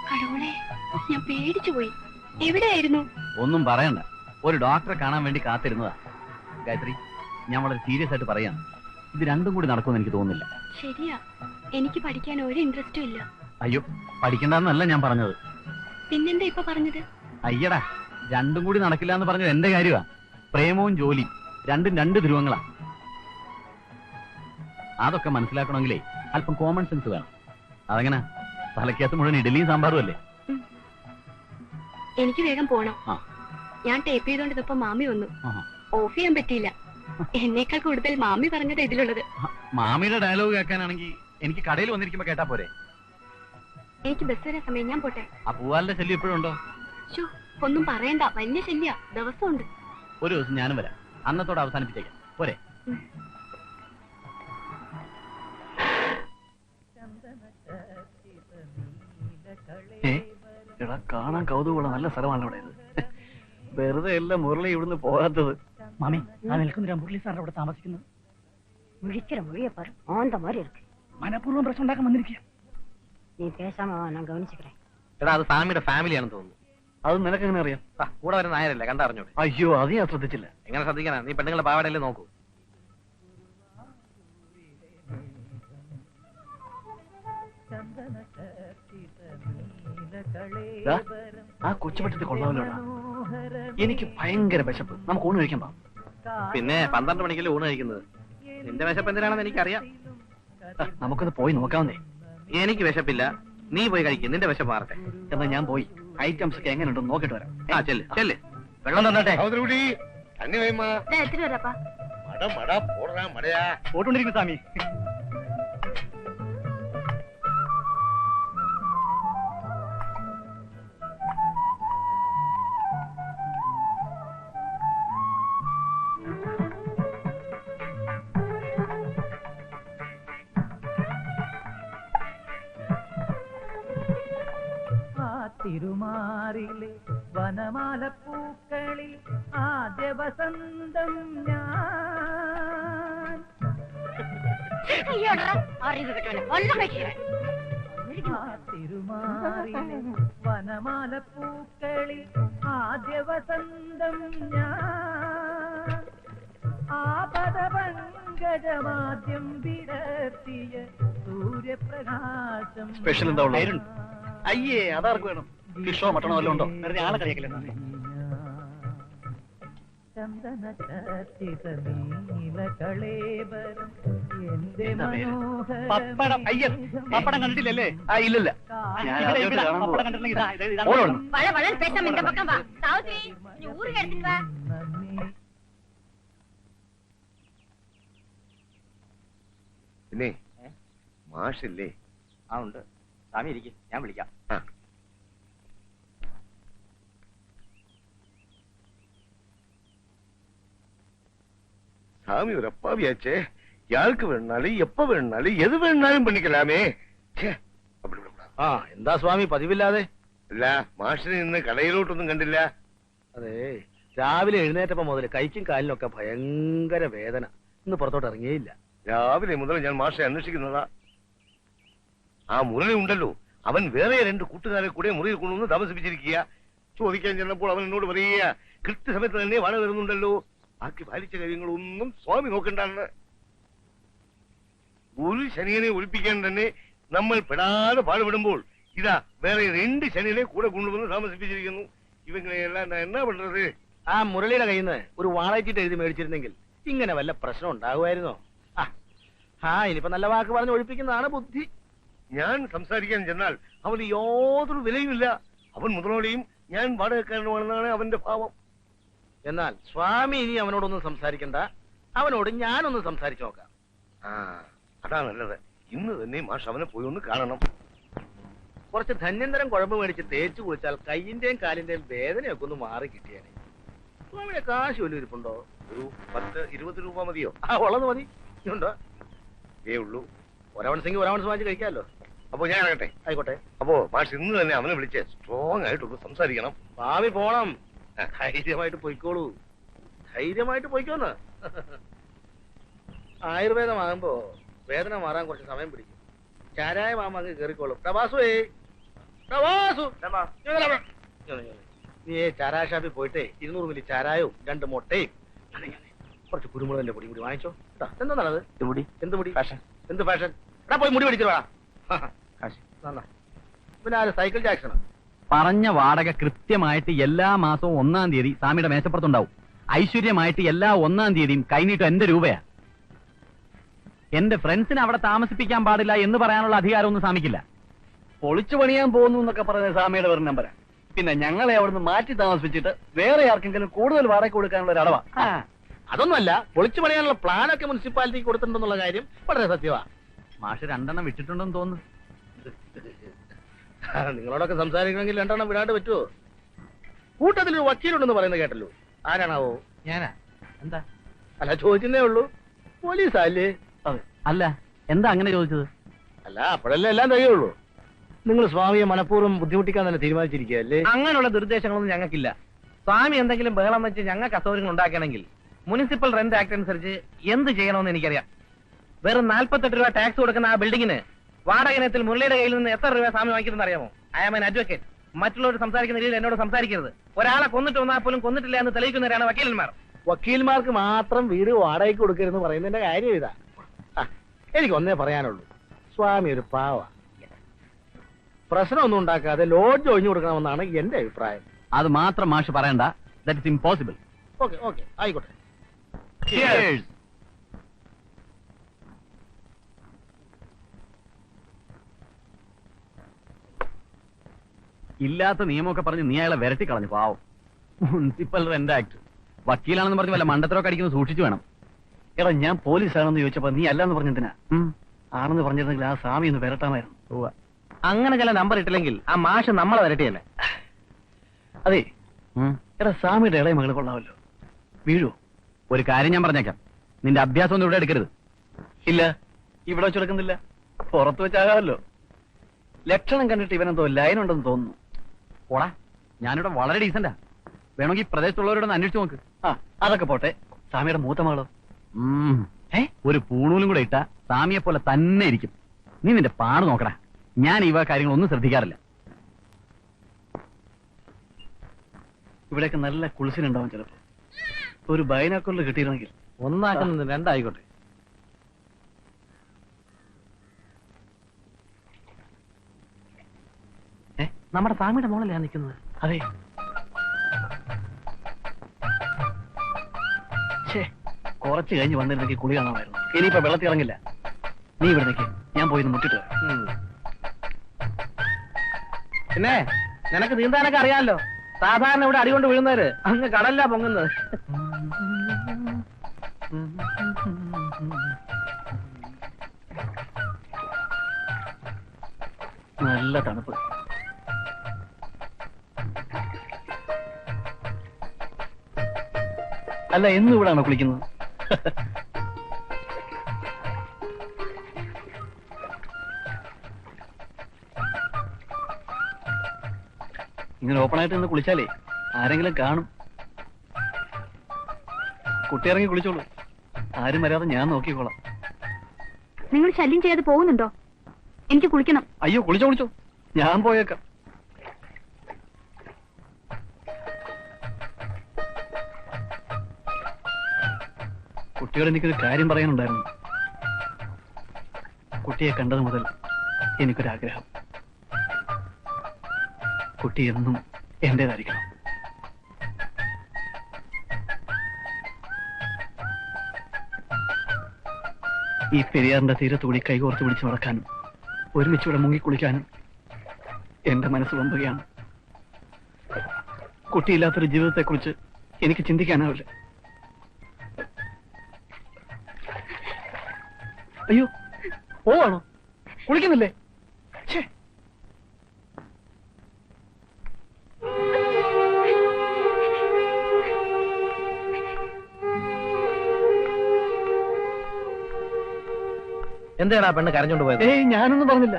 കടവുളെ, ഞാൻ പേടിച്ചു പോയി. എവിടെയായിരുന്നു? ഒന്നും പറയണ്ട, ഒരു ഡോക്ടറെ കാണാൻ വേണ്ടി കാത്തിരുന്നതാ. ഗായത്രി, ഞാൻ വളരെ സീരിയസ് ആയിട്ട് പറയാണ്, ഇത് രണ്ടും കൂടി നടക്കുമെന്ന് എനിക്ക് തോന്നുന്നില്ല. ശരിയാ, എനിക്ക് പഠിക്കാൻ ഒരു ഇൻട്രസ്റ്റും ഇല്ല. അയ്യോ, പഠിക്കണ്ടെന്നല്ല ഞാൻ പറഞ്ഞത്. പിന്നെന്താ ഇപ്പൊ പറഞ്ഞത്? അയ്യടാ, രണ്ടും കൂടി നടക്കില്ല എന്ന് പറഞ്ഞത് എന്റെ കാര്യമാ. പ്രേമവും ജോലിയും രണ്ടും രണ്ട് ധ്രുവങ്ങളാ. അതൊക്കെ മനസ്സിലാക്കണമെങ്കിലേ അല്പം കോമൺ സെൻസ് വേണം. അതെങ്ങനെ? തലക്കകത്ത് മുഴുവൻ ഇഡലിയും സാമ്പാറും അല്ലേ? എനിക്ക് വേഗം പോണം. ഞാൻ ടേപ്പ് ചെയ്തോണ്ടിരുന്നപ്പോ മാമി വന്നു. ഓഫ് ചെയ്യാൻ പറ്റിയില്ല. എന്നേക്കാൾ കൂടുതൽ മാമി പറഞ്ഞത് ഇതിലുള്ളത്. മാമിയുടെ ഡയലോഗ് കേൾക്കാനാണെങ്കിൽ എനിക്ക് കടയിൽ വന്നിരിക്കുമ്പോ കേട്ടാ പോരെ? എനിക്ക് ബസ് വരാൻ സമയം, ഞാൻ പോട്ടെ. ആ പൂവാലിന്റെ ശല്യം ഇപ്പോഴും ഉണ്ടോ? ഒന്നും പറയണ്ട, വലിയ ശല്യ, ദിവസമുണ്ട്. ഒരു ദിവസം ഞാനും വരാം, അന്നത്തോടെ അവസാനിപ്പിച്ചേക്കാം പോരെ? എടാ, കാണാൻ കൗതുകമുള്ള നല്ല സ്ഥലമാണ് ഇവിടെ. വെറുതെ അല്ല മുരളി ഇവിടുന്ന് പോകാത്തത്. മാമി, ഞാൻ നിൽക്കുന്നില്ല. മുരളി സാറിന്റെ ഇവിടെ താമസിക്കുന്നത്. മുഴിக்கிற மொழியை பாரு, ஆந்த மாதிரி இருக்கு. മനഃപൂർവ്വം പ്രശ്നം ഉണ്ടാക്കാൻ വന്നിരിക്കുക. നീ പേശാമ, ഞാൻ ഗവനിച്ചിக்கிறேன். എടാ, അത് സാമിയുടെ ഫാമിലിയാണെന്ന് തോന്നുന്നു. അത് നിനക്ക് എങ്ങനെ അറിയാം? കൂടെ വരുന്ന നായരല്ലേ, കണ്ടറിഞ്ഞോട്ടെ. അയ്യോ, അത് ഞാൻ ശ്രദ്ധിച്ചില്ല. എങ്ങനെ ശ്രദ്ധിക്കാനാ? നീ പെണ്ണുങ്ങളുടെ പാവാടല്ലേ നോക്കൂ. ആ കൊച്ചുപറ്റത്തിൽ കൊള്ളാമല്ലോടാ. എനിക്ക് ഭയങ്കര വിശപ്പ്. നമുക്ക് ഊണ് കഴിക്കാൻ പാം. പിന്നെ 12 മണിക്കല്ലേ ഊണ് കഴിക്കുന്നത്. നിന്റെ വിശപ്പ് എന്തിനാണെന്ന് എനിക്കറിയാം. നമുക്കൊന്ന് പോയി നോക്കാവുന്നേ. എനിക്ക് വിശപ്പില്ല, നീ പോയി കഴിക്കും. നിന്റെ വിശപ്പ് മാറട്ടെ. എന്നാ ഞാൻ പോയി ഐറ്റംസ് ഒക്കെ എങ്ങനെയുണ്ടെന്ന് നോക്കിട്ട് വരാം. ആ, ചെല്ല് ചെല്ല്. വെള്ളം തന്നട്ടെ. പോട്ടുകൊണ്ടിരിക്കുന്നു സ്വാമി. തിരുമാറിലെ വനമാല പൂക്കളിൽ ആദ്യ വസന്തം ഞാൻ. തിരുമാറിലെ വനമാല പൂക്കളിൽ ആദ്യ വസന്തം ഞാൻ. ആപദപങ്കജമാദ്യം വിടർത്തിയ സൂര്യപ്രകാശം. സ്പെഷ്യൽ എന്താ ഉള്ളത്? അയ്യേ, അതാർക്ക് വേണം? ഫിഷോ മട്ടണോ വല്ലതും ഉണ്ടോ? വെറുതെ ആളെ കളിയാക്കില്ല. പപ്പടം. അയ്യ, പപ്പടം കണ്ടിട്ടില്ലല്ലേ? ആ, ഇല്ലല്ല. പിന്നെ മാഷില്ലേ? ആ, ഉണ്ട്. സ്വാമി ഇരിക്കും, ഞാൻ വിളിക്കാം. சாமி ஒரு அப்பாவியாச்சே. யாருக்கு வேணாலும் எப்ப வேணாலும் எது வேணாலும் பண்ணிக்கலாமே. ആ, എന്താ സ്വാമി പതിവില്ലാതെ? അല്ല, മാഷിനെ ഇന്ന് കടയിലോട്ടൊന്നും കണ്ടില്ല. അതെ, രാവിലെ എഴുന്നേറ്റപ്പോ മുതൽ കൈക്കും കാലിനൊക്കെ ഭയങ്കര വേദന. ഇന്ന് പുറത്തോട്ട് ഇറങ്ങിയില്ല. രാവിലെ മുതൽ ഞാൻ മാഷെ അന്വേഷിക്കുന്നതാ. ആ മുരളി ഉണ്ടല്ലോ, അവൻ വേറെ 2 കൂട്ടുകാരെ കൂടെ മുറിയിൽ കൊണ്ടുവന്ന് താമസിപ്പിച്ചിരിക്കുക. ചോദിക്കാൻ ചെന്നപ്പോൾ അവൻ എന്നോട് പറയുക, കൃത്യസമയത്ത് തന്നെ വാഴ വരുന്നുണ്ടല്ലോ, ബാക്കി പാലിച്ച കാര്യങ്ങളൊന്നും സ്വാമി നോക്കണ്ടെന്ന്. ഒരു ശനിയനെ ഒളിപ്പിക്കാൻ തന്നെ നമ്മൾ പെടാതെ പാടുപെടുമ്പോൾ ഇതാ വേറെ 2 ശനിയനെ കൂടെ കൊണ്ടുവന്ന് താമസിപ്പിച്ചിരിക്കുന്നു. ഇവങ്ങളെല്ലാം എന്നാ പണ്ടത്? ആ മുരളിയുടെ കയ്യിൽ നിന്ന് ഒരു വാളയച്ചിട്ട് എഴുതി മേടിച്ചിരുന്നെങ്കിൽ ഇങ്ങനെ വല്ല പ്രശ്നം ഉണ്ടാകുമായിരുന്നോ? ഇനിയിപ്പോ നല്ല വാക്ക് പറഞ്ഞ് ഒഴിപ്പിക്കുന്നതാണ് ബുദ്ധി. ഞാൻ സംസാരിക്കാൻ ചെന്നാൽ അവന് യാതൊരു വിലയുമില്ല. അവൻ മുതലോളിയും ഞാൻ വാടകക്കാരനുമാണെന്നാണ് അവന്റെ ഭാവം. എന്നാൽ സ്വാമി ഇനി അവനോടൊന്നും സംസാരിക്കണ്ട, അവനോട് ഞാനൊന്ന് സംസാരിച്ചു നോക്കാം. അതാ നല്ലത്. ഇന്ന് തന്നെ മാഷ് അവനെ പോയി ഒന്ന് കാണണം. കുറച്ച് ധന്യന്തരം കുഴമ്പ് മേടിച്ച് തേച്ചു കുളിച്ചാൽ കയ്യിന്റെയും കാലിന്റെയും വേദനയൊക്കെ ഒന്ന് മാറി കിട്ടിയാനെ. സ്വാമിയുടെ കാശ് വലിയ ഇരിപ്പുണ്ടോ? ഒരു 10-20 രൂപ മതിയോ? ഉള്ളത് മതി. ഉണ്ടോ? ഉള്ളൂ. ഒരവൺസെങ്കിൽ ഒരവൺസ് വാങ്ങിച്ച് കഴിക്കാമല്ലോ. അപ്പൊ ഞാൻ ഇറങ്ങട്ടെ. ആയിക്കോട്ടെ. അപ്പോ മാഷ് ഇന്ന് തന്നെ അവനെ വിളിച്ച് സ്ട്രോങ് ആയിട്ടൊന്ന് സംസാരിക്കണം. ഭാവി പോണം. ധൈര്യമായിട്ട് പൊയ്ക്കോളൂ. ധൈര്യമായിട്ട് പൊയ്ക്കോന്ന്. ആയുർവേദമാകുമ്പോ വേദന മാറാൻ കുറച്ച് സമയം പിടിക്കും. ചാരായമാകുമ്പോ അങ്ങ് കയറിക്കോളും. പ്രവാസുവേ, നീ ചാരായ ഷാപ്പിൽ പോയിട്ട് 200 മില്ലി ചാരായവും 2 മുട്ടയും കുറച്ച് കുരുമുളകിന്റെ പൊടി കൂടി വാങ്ങിച്ചോ. എന്താ നല്ലത്? എന്ത് മുടി? ഫാഷൻ. എന്ത് ഫാഷൻ? എടാ പോയി മുടി പിടിച്ചിട്ട് വാ. പിന്നെ ആര്? സൈക്കിൾ ജാക്സണോ? പറഞ്ഞ വാടക കൃത്യമായിട്ട് എല്ലാ മാസവും 1-ാം തീയതി സ്വാമിയുടെ മേശപ്പുറത്തുണ്ടാവും. ഐശ്വര്യമായിട്ട് എല്ലാ 1-ാം തീയതിയും കൈനീട്ടം എന്റെ രൂപയാ. എന്റെ ഫ്രണ്ട്സിനെ അവിടെ താമസിപ്പിക്കാൻ പാടില്ല എന്ന് പറയാനുള്ള അധികാരമൊന്നും സ്വാമിക്കില്ല. പൊളിച്ചു പണിയാൻ പോകുന്നു എന്നൊക്കെ പറഞ്ഞ സ്വാമിയുടെ വെറും നമ്പരാ. പിന്നെ ഞങ്ങളെ അവിടുന്ന് മാറ്റി താമസിപ്പിച്ചിട്ട് വേറെ ആർക്കെങ്കിലും കൂടുതൽ വാടക കൊടുക്കാനുള്ള ഒരു അടവാ. അതൊന്നുമല്ല, പൊളിച്ചു പണിയാനുള്ള പ്ലാനൊക്കെ മുനിസിപ്പാലിറ്റി കൊടുത്തിട്ടുണ്ടെന്നുള്ള കാര്യം വളരെ സത്യമാ. മാഷ് 2 എണ്ണം വിട്ടിട്ടുണ്ടെന്ന് തോന്നുന്നു. നിങ്ങളോടൊക്കെ സംസാരിക്കണമെങ്കിൽ 2 എണ്ണം വിടാണ്ട് പറ്റുമോ? കൂട്ടത്തിലൊരു വക്കീലുണ്ടെന്ന് പറയുന്നത് കേട്ടല്ലോ. ആരാണാവോ? ഞാനാ. എന്താ? അല്ല, ചോദിക്കുന്നേ ഉള്ളൂ. പോലീസല്ലേ? അല്ല, എന്താ അങ്ങനെ ചോദിച്ചത്? അല്ല, അപ്പോഴല്ലേ എല്ലാം കഴിയുള്ളൂ. നിങ്ങൾ സ്വാമിയെ മനഃപൂർവ്വം ബുദ്ധിമുട്ടിക്കാൻ തന്നെ തീരുമാനിച്ചിരിക്കുകയല്ലേ? അങ്ങനെയുള്ള നിർദ്ദേശങ്ങളൊന്നും ഞങ്ങൾക്കില്ല. സ്വാമി എന്തെങ്കിലും ബഹളം വെച്ച് ഞങ്ങൾക്ക് അസൗകര്യങ്ങൾ ഉണ്ടാക്കണമെങ്കിൽ മുനിസിപ്പൽ റെന്റ് ആക്ട് അനുസരിച്ച് എന്ത് ചെയ്യണമെന്ന് എനിക്കറിയാം. വെറും 48 രൂപ ടാക്സ് കൊടുക്കുന്ന ആ ബിൽഡിങ്ങിന് വാടക ഇനത്തിൽ മുരളിയുടെ കയ്യിൽ നിന്ന് എത്ര രൂപ സ്വാമി വാങ്ങിക്കുന്നത് അറിയാമോ? I am an advocate. മറ്റുള്ളവർ സംസാരിക്കുന്ന രീതിയിൽ എന്നോട് സംസാരിക്കരുത്. ഒരാളെ കൊന്നിട്ട് വന്നാൽ പോലും കൊന്നിട്ടില്ല എന്ന് തെളിയിക്കുന്നവരാണ് വക്കീലന്മാർ. വക്കീൽമാർക്ക് മാത്രം വീട് വാടകയ്ക്ക് കൊടുക്കരുതെന്ന് പറയുന്നതിന്റെ കാര്യം ഇതാ. എനിക്കൊന്നേ പറയാനുള്ളൂ, സ്വാമി ഒരു പാവ. പ്രശ്നമൊന്നും ഉണ്ടാക്കാതെ ലോഡ്ജ് ഒഴിഞ്ഞു കൊടുക്കണമെന്നാണ് എന്റെ അഭിപ്രായം. അത് മാത്രം മാഷ് പറയണ്ട. That is impossible. Okay okay, ആയിക്കോട്ടെ. ഇല്ലാത്ത നിയമമൊക്കെ പറഞ്ഞ് നീ അയാളെ വിരട്ടി കളഞ്ഞു. പാവം. Municipal rent act. വക്കീലാണെന്ന് പറഞ്ഞ് വല്ല മണ്ടത്തരമൊക്കെ അടിക്കുന്നത് സൂക്ഷിച്ചു വേണം. എടാ, ഞാൻ പോലീസാണെന്ന് ചോദിച്ചപ്പോ നീ അല്ലാന്ന് പറഞ്ഞതിനാ. ആണെന്ന് പറഞ്ഞിരുന്നെങ്കിൽ ആ സ്വാമി ഒന്ന് വരട്ടാമായിരുന്നു. അങ്ങനെ ചില നമ്പർ ഇട്ടില്ലെങ്കിൽ ആ മാഷ് നമ്മളെ വരട്ടിയല്ലേ. അതെ, എടാ സ്വാമിയുടെ ഇളയ മകള് കൊള്ളാമല്ലോ. വീഴോ? ഒരു കാര്യം ഞാൻ പറഞ്ഞേക്കാം, നിന്റെ അഭ്യാസം ഒന്നും ഇവിടെ എടുക്കരുത്. ഇല്ല, ഇവിടെ വെച്ചെടുക്കുന്നില്ല. പുറത്ത് വെച്ചാകാമല്ലോ. ലക്ഷണം കണ്ടിട്ട് ഇവനെന്തോ ലൈൻ ഉണ്ടെന്ന് തോന്നുന്നു. ഓടാ, ഞാനിവിടെ വളരെ ഡീസന്റാ. വേണമെങ്കിൽ പ്രദേശത്തുള്ളവരോടൊന്ന് അന്വേഷിച്ചു നോക്ക്. ആ, അതൊക്കെ പോട്ടെ. സ്വാമിയുടെ മൂത്ത മകളോ? ഒരു പൂണൂലും കൂടെ ഇട്ട സ്വാമിയെ പോലെ തന്നെ ഇരിക്കും. നീ നിന്റെ പാട് നോക്കടാ. ഞാൻ ഇവ കാര്യങ്ങളൊന്നും ശ്രദ്ധിക്കാറില്ല. ഇവിടെയൊക്കെ നല്ല കുളിസിനുണ്ടാവും ചിലപ്പോ. ഒരു ബൈനാക്കുള്ളിൽ കിട്ടിയിരുന്നെങ്കിൽ. ഒന്നാക്കുന്നത് 2 ആയിക്കോട്ടെ. നമ്മുടെ സ്വാമിയുടെ മോളല്ലേ നിൽക്കുന്നത്? അതെ. കുറച്ച് കഴിഞ്ഞ് വന്നിരുന്നെങ്കിൽ കുളി കാണാമായിരുന്നു. ഇനിയിപ്പോ വെള്ളത്തിൽ ഇറങ്ങില്ല. നീ ഇവിടെ നിൽക്കും, ഞാൻ പോയി മുട്ടിട്ട് വരാം. പിന്നെ നിനക്ക് നീന്താനൊക്കെ അറിയാമല്ലോ. സാധാരണ ഇവിടെ അടികൊണ്ട് വീഴുന്നവര് അങ്ങ് കടലിലാ പൊങ്ങുന്നത്. നല്ല തണുപ്പ്. അല്ല, എന്നും ഇവിടാണോ കുളിക്കുന്നത്? ഇങ്ങനെ ഓപ്പണായിട്ട് നിന്ന് കുളിച്ചാലേ ആരെങ്കിലും കാണും. കുട്ടി ഇറങ്ങി കുളിച്ചോളൂ. ആരും വരാതെ ഞാൻ നോക്കിക്കോളാം. നിങ്ങൾ ശല്യം ചെയ്യാതെ പോകുന്നുണ്ടോ? എനിക്ക് കുളിക്കണം. അയ്യോ, കുളിച്ചോ കുളിച്ചോ, ഞാൻ പോയേക്കാം. കുട്ടിയോട് എനിക്കൊരു കാര്യം പറയാനുണ്ടായിരുന്നു. കുട്ടിയെ കണ്ടത് മുതൽ എനിക്കൊരാഗ്രഹം. കുട്ടി എന്നും എന്റേതായിരിക്കണം. ഈ പെരിയാറിന്റെ തീരത്തുകൂടി കൈകോർത്ത് പിടിച്ച് നടക്കാനും ഒരുമിച്ചിവിടെ മുങ്ങിക്കുളിക്കാനും എന്റെ മനസ്സ് വമ്പുകയാണ്. കുട്ടിയില്ലാത്തൊരു ജീവിതത്തെക്കുറിച്ച് എനിക്ക് ചിന്തിക്കാനാവില്ല. അയ്യോ, പോവാണോ? കുളിക്കുന്നില്ലേ? എന്താണ് ആ പെണ്ണ് കരഞ്ഞോണ്ട് പോയത്? ഏയ്, ഞാനൊന്നും പറഞ്ഞില്ല.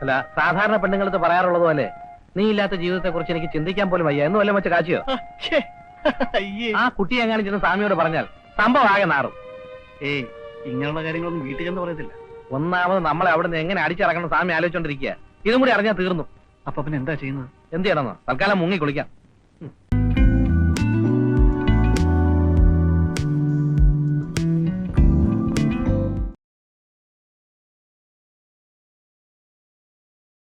അല്ല, സാധാരണ പെണ്ണുങ്ങൾക്ക് പറയാറുള്ളത് പോലെ നീ ഇല്ലാത്ത ജീവിതത്തെ കുറിച്ച് എനിക്ക് ചിന്തിക്കാൻ പോലും വയ്യ എന്ന് വല്ലതും വെച്ച് കാച്ചിയോ? ആ കുട്ടി എങ്ങാനും ചെന്ന് സ്വാമിയോട് പറഞ്ഞാൽ സംഭവം ആകെ നാറും. ഏയ്, ഇങ്ങനെയുള്ള കാര്യങ്ങളൊന്നും വീട്ടിൽ ചെന്ന് പറയത്തില്ല. ഒന്നാമത് നമ്മളെ അവിടെ നിന്ന് എങ്ങനെ അടിച്ചിറക്കണം സ്വാമി ആലോചിച്ചോണ്ടിരിക്കുക. ഇതും കൂടി അറിഞ്ഞാൽ തീർന്നു. അപ്പൊ പിന്നെ എന്താ ചെയ്യുന്നത്? എന്ത് ചെയ്യണമെന്നോ? തൽക്കാലം മുങ്ങി കുളിക്കാം.